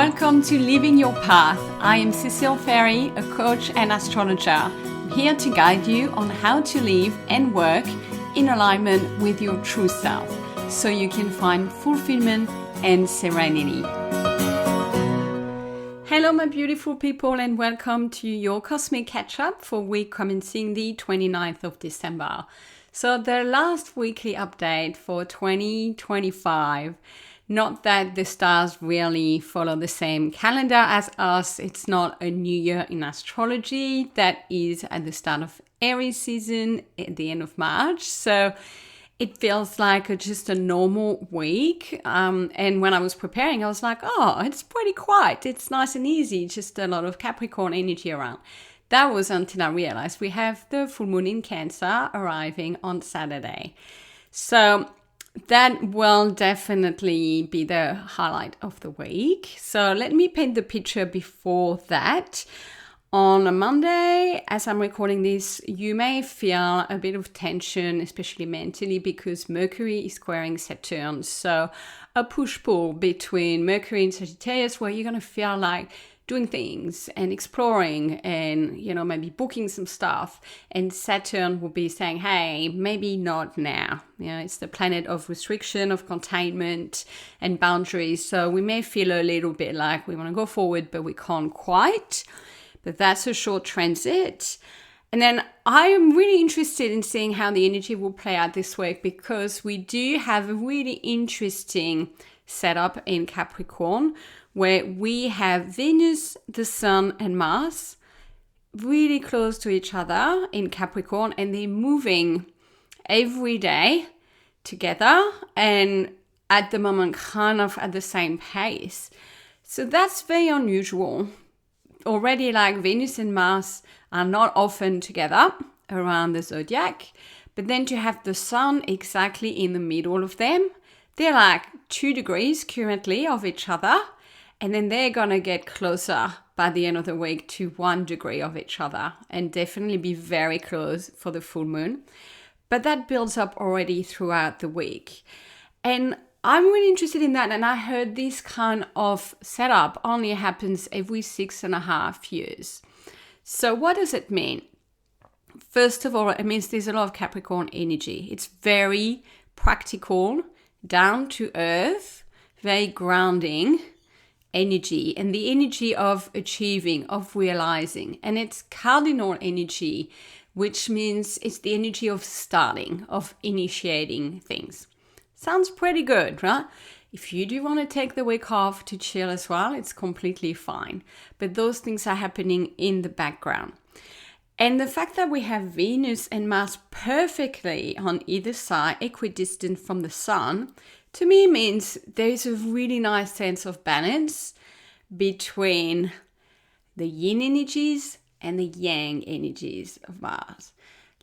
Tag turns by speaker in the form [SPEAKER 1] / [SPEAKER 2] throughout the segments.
[SPEAKER 1] Welcome to Living Your Path. I am Cecile Ferry, a coach and astrologer. I'm here to guide you on how to live and work in alignment with your true self so you can find fulfillment and serenity. Hello, my beautiful people, and welcome to your Cosmic Catch-Up for week commencing the 29th of December. So the last weekly update for 2025. Not that the stars really follow the same calendar as us. It's not a new year in astrology. That is at the start of Aries season at the end of March. So it feels like just a normal week. And when I was preparing, I was like, oh, it's pretty quiet. It's nice and easy. Just a lot of Capricorn energy around. That was until I realized we have the full moon in Cancer arriving on Saturday. So that will definitely be the highlight of the week. So let me paint the picture before that. On a Monday, as I'm recording this, you may feel a bit of tension, especially mentally, because Mercury is squaring Saturn. So a push-pull between Mercury and Sagittarius, where you're going to feel like doing things and exploring and, maybe booking some stuff. And Saturn will be saying, hey, maybe not now. It's the planet of restriction, of containment and boundaries. So we may feel a little bit like we want to go forward, but we can't quite. But that's a short transit. And then I am really interested in seeing how the energy will play out this week, because we do have a really interesting setup in Capricorn, where we have Venus, the Sun, and Mars really close to each other in Capricorn, and they're moving every day together and at the moment kind of at the same pace. So that's very unusual. Already, like, Venus and Mars are not often together around the zodiac, but then to have the Sun exactly in the middle of them, they're like 2 degrees currently of each other. And then they're going to get closer by the end of the week to 1 degree of each other, and definitely be very close for the full moon. But that builds up already throughout the week. And I'm really interested in that. And I heard this kind of setup only happens every 6.5 years. So what does it mean? First of all, it means there's a lot of Capricorn energy. It's very practical, down to earth, very grounding energy, and the energy of achieving, of realizing. And it's cardinal energy, which means it's the energy of starting, of initiating things. Sounds pretty good, right? If you do want to take the week off to chill as well, it's completely fine. But those things are happening in the background. And the fact that we have Venus and Mars perfectly on either side, equidistant from the Sun, to me means there's a really nice sense of balance between the yin energies and the yang energies of Mars.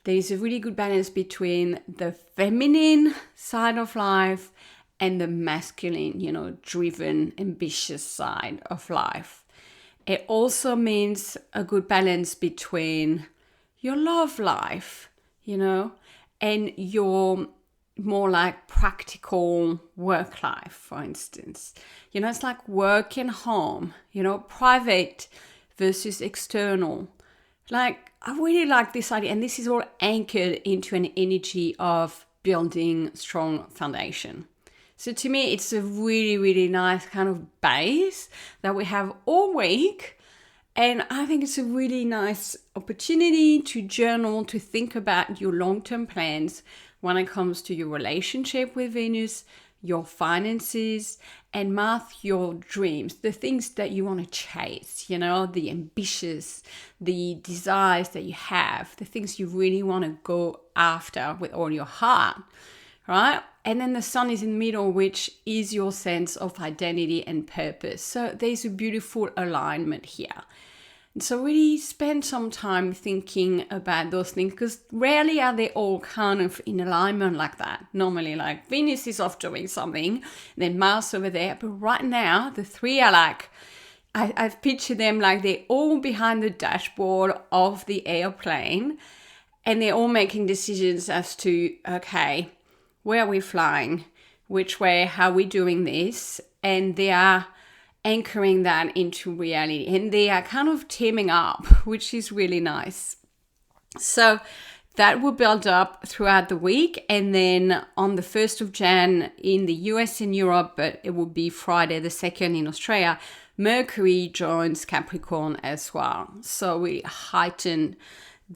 [SPEAKER 1] There's a really good balance between the feminine side of life and the masculine, driven, ambitious side of life. It also means a good balance between your love life, and your more like practical work life, for instance. It's like work and home, private versus external. Like, I really like this idea, and this is all anchored into an energy of building strong foundation. So to me, it's a really, really nice kind of base that we have all week. And I think it's a really nice opportunity to journal, to think about your long-term plans when it comes to your relationship with Venus, your finances, and Mars, your dreams, the things that you want to chase, the ambitious, the desires that you have, the things you really want to go after with all your heart, right? And then the Sun is in the middle, which is your sense of identity and purpose. So there's a beautiful alignment here. And so really spend some time thinking about those things, because rarely are they all kind of in alignment like that. Normally, like, Venus is off doing something, and then Mars over there. But right now, the three are like, I've pictured them like they're all behind the dashboard of the airplane, and they're all making decisions as to, okay, where are we flying? Which way? How are we doing this? And they are anchoring that into reality. And they are kind of teaming up, which is really nice. So that will build up throughout the week. And then on the 1st of Jan in the US and Europe, but it will be Friday the 2nd in Australia, Mercury joins Capricorn as well. So we heighten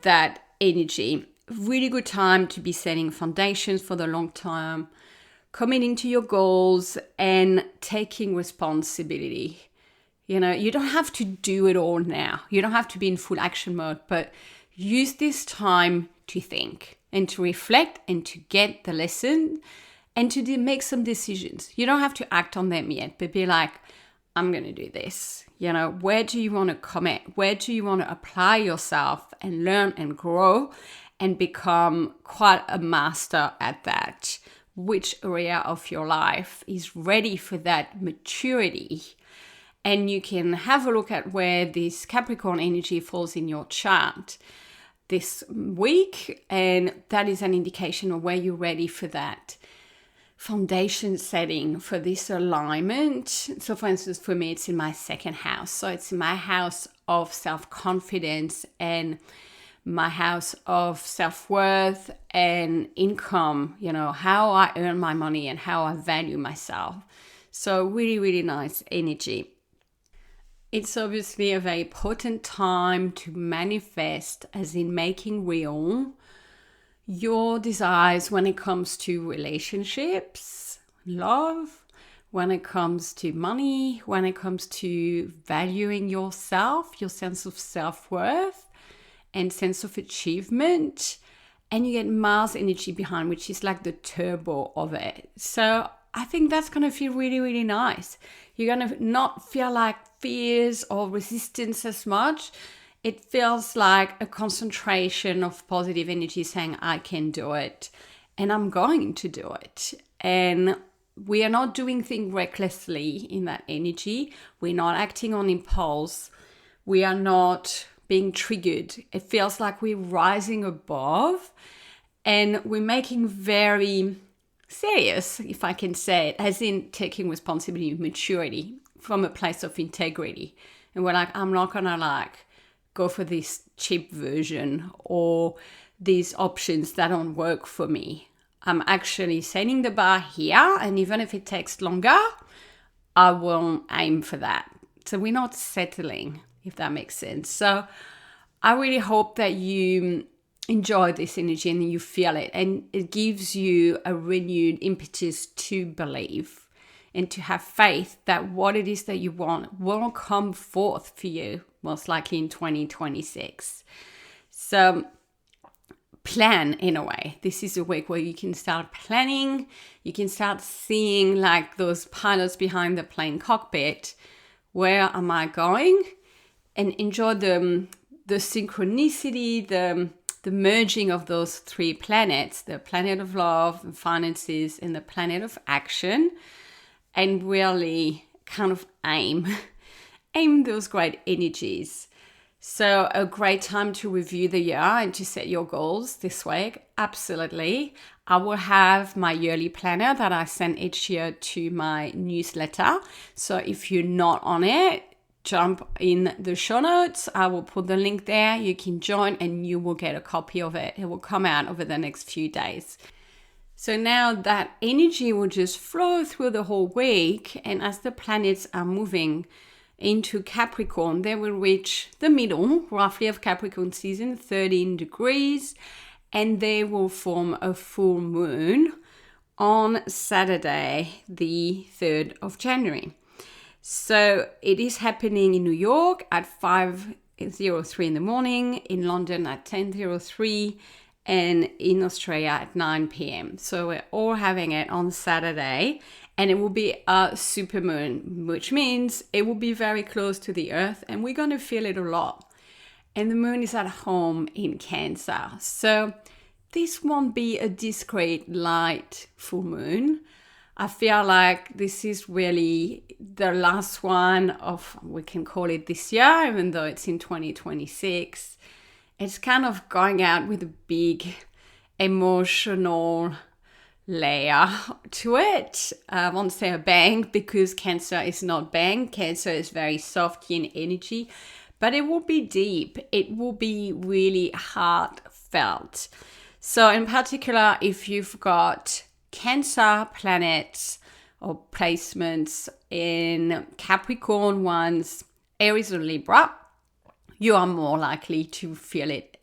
[SPEAKER 1] that energy. Really good time to be setting foundations for the long term, committing to your goals and taking responsibility. You know, you don't have to do it all now. You don't have to be in full action mode, but use this time to think and to reflect and to get the lesson and to make some decisions. You don't have to act on them yet, but be like, I'm going to do this. You know, where do you want to commit? Where do you want to apply yourself and learn and grow and become quite a master at that? Which area of your life is ready for that maturity? And you can have a look at where this Capricorn energy falls in your chart this week. And that is an indication of where you're ready for that foundation setting for this alignment. So for instance, for me, it's in my second house. So it's my house of self-confidence and my house of self-worth and income, you know, how I earn my money and how I value myself. So really, really nice energy. It's obviously a very potent time to manifest, as in making real your desires when it comes to relationships, love, when it comes to money, when it comes to valuing yourself, your sense of self-worth and sense of achievement. And you get Mars energy behind, which is like the turbo of it. So I think that's going to feel really, really nice. You're going to not feel like fears or resistance as much. It feels like a concentration of positive energy saying, I can do it and I'm going to do it. And we are not doing things recklessly in that energy. We're not acting on impulse. We are not being triggered. It feels like we're rising above and we're making very serious, if I can say it, as in taking responsibility, maturity from a place of integrity. And we're like, I'm not going to go for this cheap version or these options that don't work for me. I'm actually setting the bar here, and even if it takes longer, I will aim for that. So we're not settling, if that makes sense. So I really hope that you enjoy this energy and you feel it, and it gives you a renewed impetus to believe and to have faith that what it is that you want will come forth for you, most likely in 2026. So plan in a way. This is a week where you can start planning. You can start seeing like those pilots behind the plane cockpit. Where am I going? And enjoy the synchronicity, the merging of those three planets, the planet of love and finances and the planet of action, and really kind of aim those great energies. So a great time to review the year and to set your goals this week. Absolutely. I will have my yearly planner that I send each year to my newsletter. So if you're not on it, jump in the show notes. I will put the link there. You can join and you will get a copy of it. It will come out over the next few days. So now that energy will just flow through the whole week. And as the planets are moving into Capricorn, they will reach the middle, roughly, of Capricorn season, 13 degrees. And they will form a full moon on Saturday, the 3rd of January. So it is happening in New York at 5:03 in the morning, in London at 10:03, and in Australia at 9 p.m. So we're all having it on Saturday, and it will be a supermoon, which means it will be very close to the Earth, and we're going to feel it a lot. And the moon is at home in Cancer. So this won't be a discrete light full moon. I feel like this is really the last one of, we can call it this year, even though it's in 2026. It's kind of going out with a big emotional layer to it. I won't say a bang because Cancer is not bang. Cancer is very soft yin energy, but it will be deep. It will be really heartfelt. So in particular, if you've got Cancer planets or placements in Capricorn ones, Aries or Libra, you are more likely to feel it,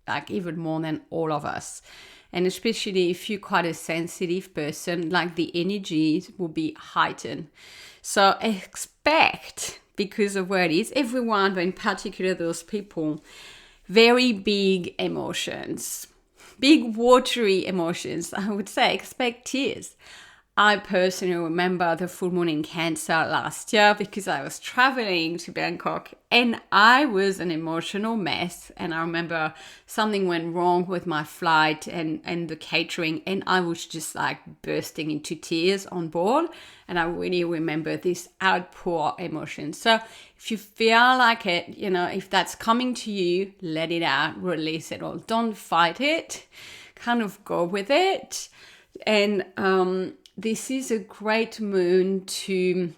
[SPEAKER 1] like even more than all of us. And especially if you're quite a sensitive person, like the energies will be heightened. So expect, because of where it is, everyone, but in particular those people, very big emotions, big watery emotions. I would say expect tears. I personally remember the full moon in Cancer last year because I was traveling to Bangkok and I was an emotional mess. And I remember something went wrong with my flight and the catering, and I was just like bursting into tears on board. And I really remember this outpour emotion. So if you feel like it, if that's coming to you, let it out, release it all. Don't fight it, kind of go with it. And, this is a great moon to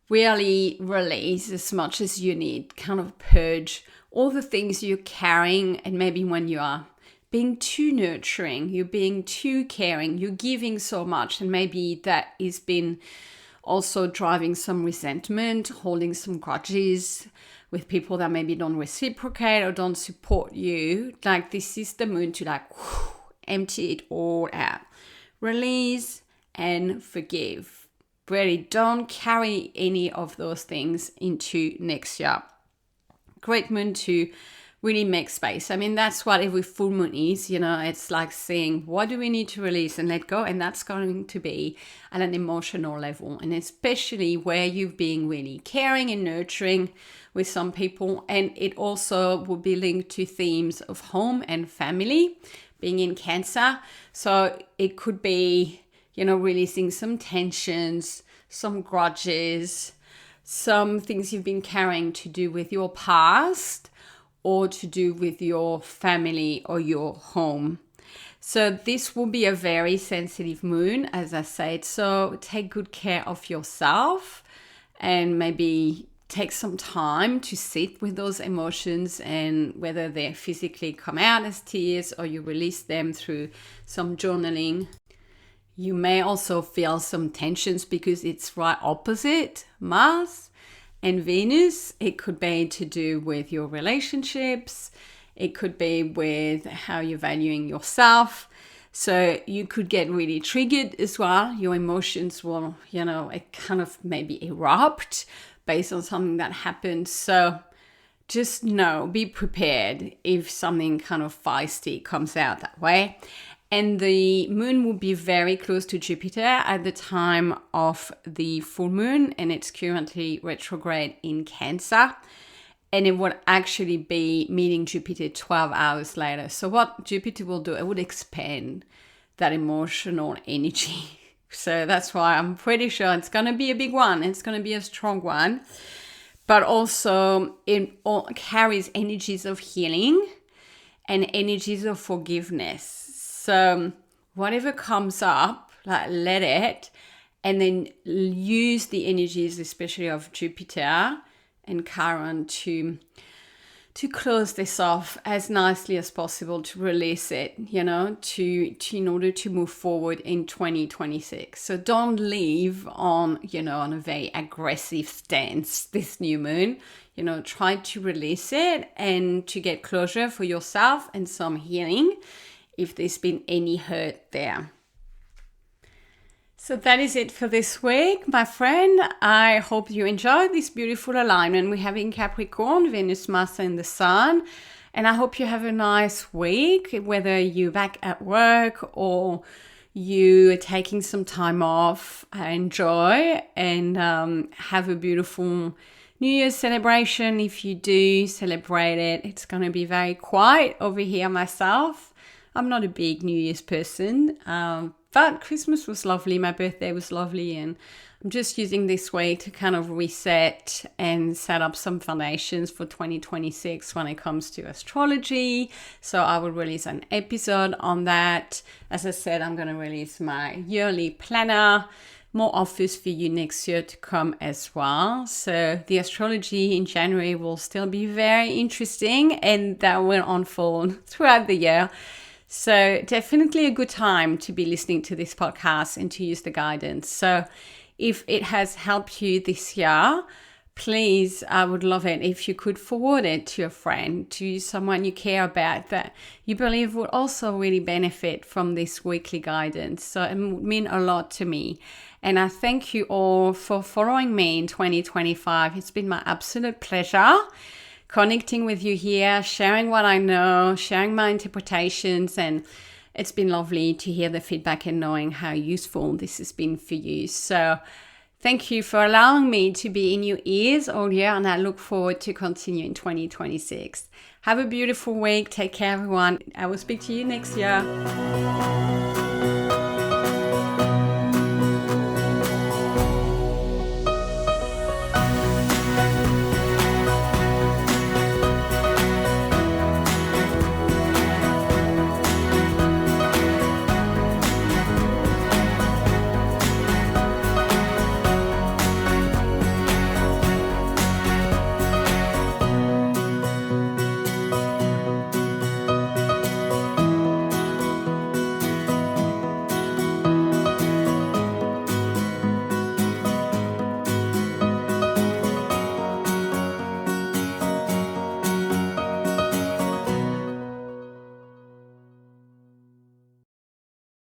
[SPEAKER 1] really release as much as you need, kind of purge all the things you're carrying. And maybe when you are being too nurturing, you're being too caring, you're giving so much, and maybe that has been also driving some resentment, holding some grudges with people that maybe don't reciprocate or don't support you. Like this is the moon to empty it all out. Release and forgive. Really don't carry any of those things into next year. Great moon to really make space. I mean, that's what every full moon is, it's like saying, what do we need to release and let go? And that's going to be at an emotional level, and especially where you're being really caring and nurturing with some people. And it also will be linked to themes of home and family being in Cancer. So it could be releasing some tensions, some grudges, some things you've been carrying to do with your past or to do with your family or your home. So this will be a very sensitive moon, as I said. So take good care of yourself and maybe take some time to sit with those emotions, and whether they physically come out as tears or you release them through some journaling. You may also feel some tensions because it's right opposite Mars and Venus. It could be to do with your relationships. It could be with how you're valuing yourself. So you could get really triggered as well. Your emotions will, it kind of maybe erupt based on something that happened. So just be prepared if something kind of feisty comes out that way. And the moon will be very close to Jupiter at the time of the full moon, and it's currently retrograde in Cancer. And it would actually be meeting Jupiter 12 hours later. So what Jupiter will do, it would expand that emotional energy. So that's why I'm pretty sure it's going to be a big one. It's going to be a strong one. But also it all carries energies of healing and energies of forgiveness. So whatever comes up, let it, and then use the energies, especially of Jupiter and Chiron, to close this off as nicely as possible, to release it, in order to move forward in 2026. So don't leave on a very aggressive stance this new moon. Try to release it and to get closure for yourself and some healing if there's been any hurt there. So that is it for this week, my friend. I hope you enjoyed this beautiful alignment we have in Capricorn, Venus, Mars, and the Sun. And I hope you have a nice week, whether you're back at work or you are taking some time off. Enjoy and have a beautiful New Year's celebration. If you do celebrate it, it's going to be very quiet over here myself. I'm not a big New Year's person, But Christmas was lovely, my birthday was lovely, and I'm just using this way to kind of reset and set up some foundations for 2026 when it comes to astrology. So I will release an episode on that. As I said, I'm going to release my yearly planner, more offers for you next year to come as well. So the astrology in January will still be very interesting, and that will unfold throughout the year. So definitely a good time to be listening to this podcast and to use the guidance. So if it has helped you this year, please, I would love it if you could forward it to a friend, to someone you care about that you believe would also really benefit from this weekly guidance. So it would mean a lot to me. And I thank you all for following me in 2025. It's been my absolute pleasure connecting with you here, sharing what I know, sharing my interpretations, and it's been lovely to hear the feedback and knowing how useful this has been for you. So thank you for allowing me to be in your ears all year, and I look forward to continuing 2026. Have a beautiful week. Take care, everyone. I will speak to you next year.